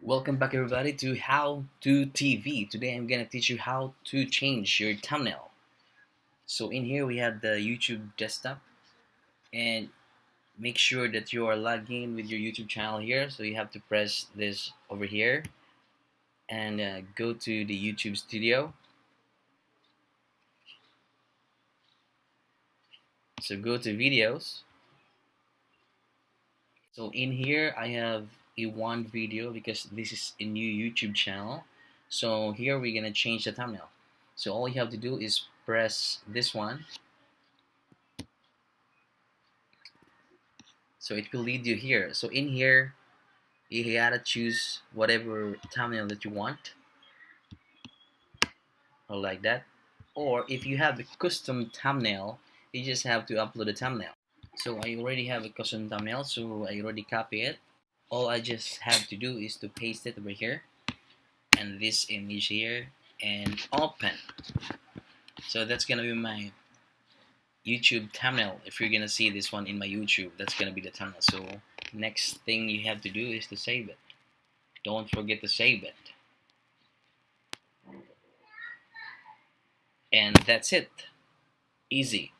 Welcome back everybody to How to TV. Today I'm gonna teach you how to change your thumbnail. So in here we have the YouTube desktop, and make sure that you are logged in with your YouTube channel here. So you have to press this over here and go to the YouTube studio. So go to videos. So in here I have a one video because this is a new YouTube channel. So here we're gonna change the thumbnail. So all you have to do is press this one. So it will lead you here. So in here, you gotta choose whatever thumbnail that you want, or like that. Or if you have a custom thumbnail, you just have to upload a thumbnail. So I already have a custom thumbnail, so I already copy it. All I just have to do is to paste it over here, and this image here, and open. So that's gonna be my YouTube thumbnail. If you're gonna see this one in my YouTube, that's gonna be the thumbnail. So next thing you have to do is to save it. Don't forget to save it. And that's it. Easy.